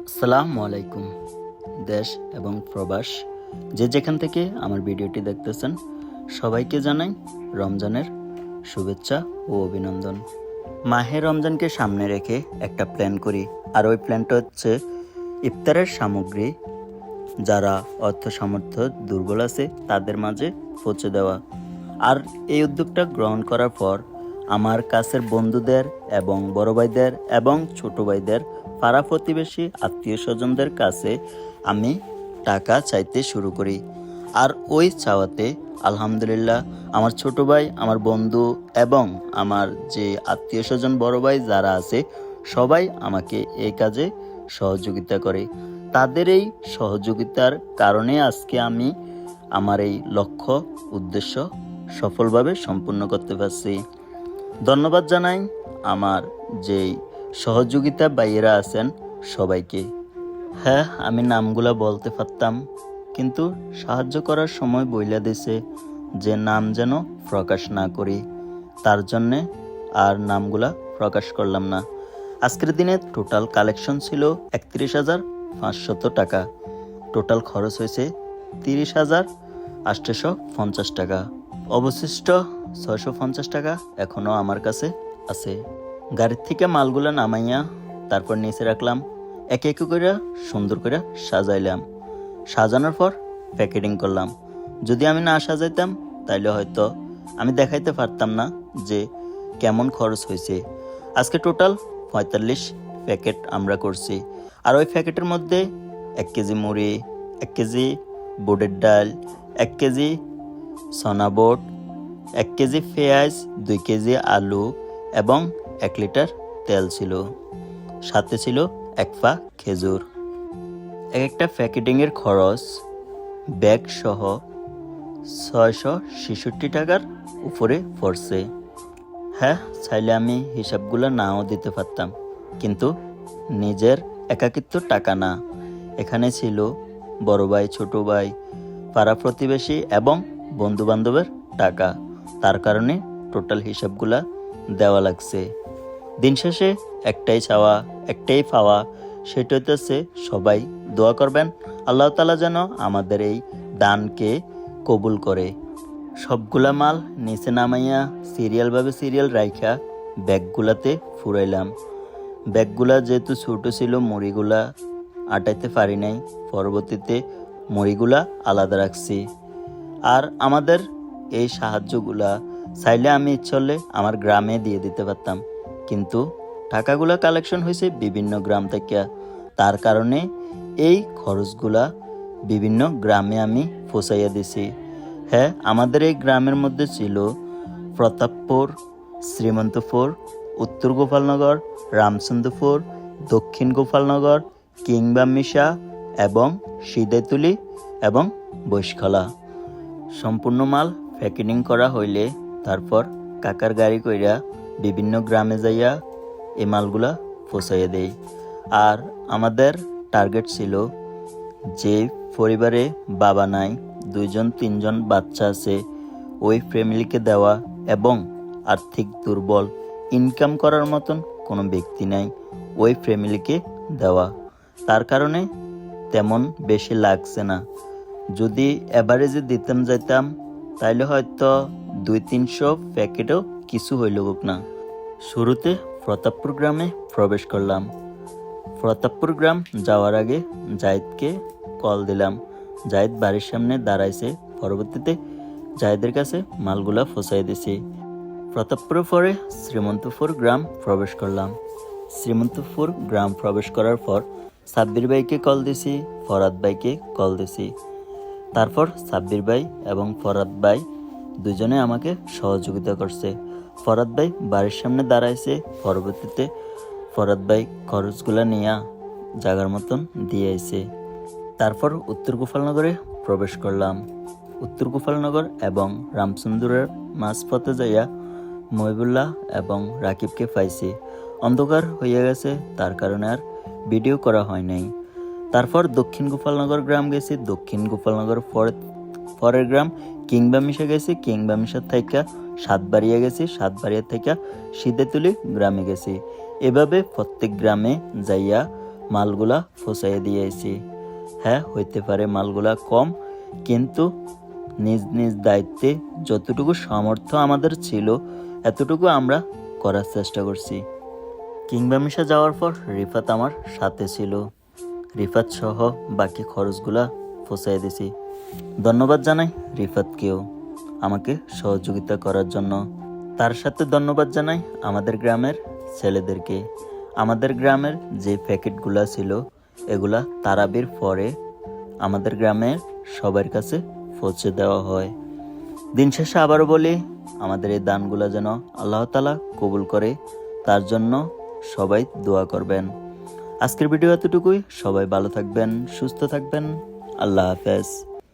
আসসালামু আলাইকুম। দেশ এবং প্রবাস যে যেখান থেকে আমার ভিডিওটি দেখতেছেন সবাইকে জানাই রমজানের শুভেচ্ছা ও অভিনন্দন। মাহে রমজানকে সামনে রেখে একটা প্ল্যান করি, আর ওই প্ল্যানটা হচ্ছে ইফতারের সামগ্রী যারা অর্থ সামর্থ্য দুর্বল আছে তাদের মাঝে পৌঁছে দেওয়া। আর এই উদ্যোগটা গ্রহণ করার পর আমার কাছের বন্ধুদের এবং বড় ভাইদের এবং ছোট ভাইদের, পাড়া প্রতিবেশী, আত্মীয় স্বজনদের কাছে আমি টাকা চাইতে শুরু করি। আর ওই চাওয়াতে আলহামদুলিল্লাহ আমার ছোট ভাই, আমার বন্ধু এবং আমার যে আত্মীয় স্বজন বড় ভাই যারা আছে সবাই আমাকে এই কাজে সহযোগিতা করে। তাদের এই সহযোগিতার কারণে আজকে আমি আমার এই লক্ষ্য উদ্দেশ্য সফলভাবে সম্পূর্ণ করতে পারছি। ধন্যবাদ জানাই আমার যেই সহযোগিতা ভাইয়েরা আছেন সবাইকে। হ্যাঁ, আমি নামগুলা বলতে পারতাম, কিন্তু সাহায্য করার সময় বইলা দিছে যে নাম যেন প্রকাশ না করি, তার জন্যে আর নামগুলা প্রকাশ করলাম না। আজকের দিনে টোটাল কালেকশন ছিল 31,500 টাকা। টোটাল খরচ হয়েছে 30,850 টাকা। অবশিষ্ট 650 টাকা এখনও আমার কাছে আছে। গাড়ির থেকে মালগুলা নামাইয়া তারপর নিচে রাখলাম, একে একে করে সুন্দর করে সাজাইলাম। সাজানোর পর প্যাকেটিং করলাম। যদি আমি না সাজাইতাম তাইলে হয়তো আমি দেখাইতে পারতাম না যে কেমন খরচ হয়েছে। আজকে টোটাল 45 প্যাকেট আমরা করছি। আর ওই প্যাকেটের মধ্যে 1 কেজি মুড়ি, 1 কেজি বুটের ডাল, 1 কেজি সোনা বুট, 1 কেজি পেঁয়াজ, 2 কেজি আলু এবং 1 লিটার তেল ছিল। সাথে ছিল 1 পা খেজুর। একটা প্যাকেটিংয়ের খরচ ব্যাগ সহ 666 টাকার উপরে পড়ছে। হ্যাঁ, চাইলে আমি হিসাবগুলো নাও দিতে পারতাম, কিন্তু নিজের একাকিত্ব টাকা না, এখানে ছিল বড় ভাই, ছোট ভাই, পাড়া প্রতিবেশী এবং বন্ধু বান্ধবের টাকা। তার কারণে টোটাল হিসাবগুলা দেওয়া লাগছে। দিন শেষে একটাই চাওয়া, একটাই পাওয়া, সেটা হচ্ছে সবাই দোয়া করবেন আল্লাহ তাআলা যেন আমাদের এই দানকে কবুল করে। সবগুলা মাল নিচে নামাইয়া সিরিয়াল রাইখা ব্যাগগুলাতে ফুরাইলাম। ব্যাগগুলা যেহেতু ছোটো ছিল, মুড়িগুলা আটাইতে পারি নাই, পরবর্তীতে মুড়িগুলা আলাদা রাখছি। আর আমাদের এই সাহায্যগুলা চাইলে আমি ইচ্ছে হলে আমার গ্রামে দিয়ে দিতে পারতাম, কিন্তু টাকাগুলা কালেকশন হয়েছে বিভিন্ন গ্রাম থেকে। তার কারণে এই খরচগুলা বিভিন্ন গ্রামে আমি পৌঁছাইয়া দিছি। হ্যাঁ, আমাদের এই গ্রামের মধ্যে ছিল প্রতাপপুর, শ্রীমন্তপুর, উত্তর গোপালনগর, রামচন্দ্রপুর, দক্ষিণ গোপালনগর, কিংবামিশা এবং সিদাইতুলি এবং বৈশখলা। সম্পূর্ণ মাল প্যাকেটিং করা হইলে তারপর কাকার গাড়ি কইরা বিভিন্ন গ্রামে যাইয়া এই মালগুলা পৌঁছাইয়া দেই। আর আমাদের টার্গেট ছিল যে পরিবারে বাবা নাই, 2-3জন বাচ্চা আছে, ওই ফ্যামিলিকে দেওয়া, এবং আর্থিক দুর্বল, ইনকাম করার মতন কোনো ব্যক্তি নাই, ওই ফ্যামিলিকে দেওয়া। তার কারণে তেমন বেশি লাগছে না। যদি অ্যাভারেজে দিতাম যাইতাম তাইলে হয়তো 200-300 প্যাকেটও কিছু হইল না। শুরুতে প্রতাপপুর গ্রামে প্রবেশ করলাম। প্রতাপপুর গ্রাম যাওয়ার আগে জাহিদকে কল দিলাম। জাহিদ বাড়ির সামনে দাঁড়াইছে। পরবর্তীতে জাহিদের কাছে মালগুলা ফসাই দিছি। প্রতাপপুরের পরে শ্রীমন্তপুর গ্রাম প্রবেশ করলাম। শ্রীমন্তপুর গ্রাম প্রবেশ করার পর সাব্বির ভাইকে কল দিছি, ফরাদ ভাইকে কল দিছি। তারপর সাব্বির ভাই এবং ফরাদ ভাই দুজনে আমাকে সহযোগিতা করছে। ফরাদ ভাই বাড়ির সামনে দাঁড়াইছে। পরবর্তীতে ফরাদ ভাই খরচগুলা নিয়ে জায়গার মতন দিয়ে আইছে। তারপর উত্তর গোপালনগরে প্রবেশ করলাম। উত্তর গোপালনগর এবং রামচন্দ্রের মাঝপথে যাইয়া মহিবুল্লাহ এবং রাকিবকে পাইছি। অন্ধকার হইয়া গেছে, তার কারণে আর ভিডিও করা হয় নাই। তারপর দক্ষিণ গোপালনগর গ্রাম গেছি। দক্ষিণ গোপালনগর পরের গ্রাম কিংবামিশা গেছি। কিংবামিশা থেকে সাতবাড়িয়া গেছি। সাতবাড়িয়া থেকে সিদেতুলি গ্রামে গেছি। এভাবে প্রত্যেক গ্রামে যাইয়া মালগুলা ফসাইয়ে দিয়েছি। হ্যাঁ, হইতে পারে মালগুলা কম, কিন্তু নিজ নিজ দায়িত্বে যতটুকু সামর্থ্য আমাদের ছিল এতটুকু আমরা করার চেষ্টা করছি। কিংবা মিশা যাওয়ার পর রিফাত আমার সাথে ছিল। রিফাত সহ বাকি খরচগুলা ফসাই দিছি। ধন্যবাদ জানাই রিফাতকেও আমাকে সহযোগিতা করার জন্য। তার সাথে ধন্যবাদ জানাই আমাদের গ্রামের ছেলেদেরকে। আমাদের গ্রামের যে প্যাকেটগুলা ছিল এগুলা তারাবির পরে আমাদের গ্রামের সবার কাছে পৌঁছে দেওয়া হয়। দিন শেষে আবারও বলি, আমাদের এই দানগুলা যেন আল্লাহ তাআলা কবুল করে, তার জন্য সবাই দোয়া করবেন। আজকের ভিডিও এতটুকুই। সবাই ভালো থাকবেন, সুস্থ থাকবেন। আল্লাহ হাফেজ।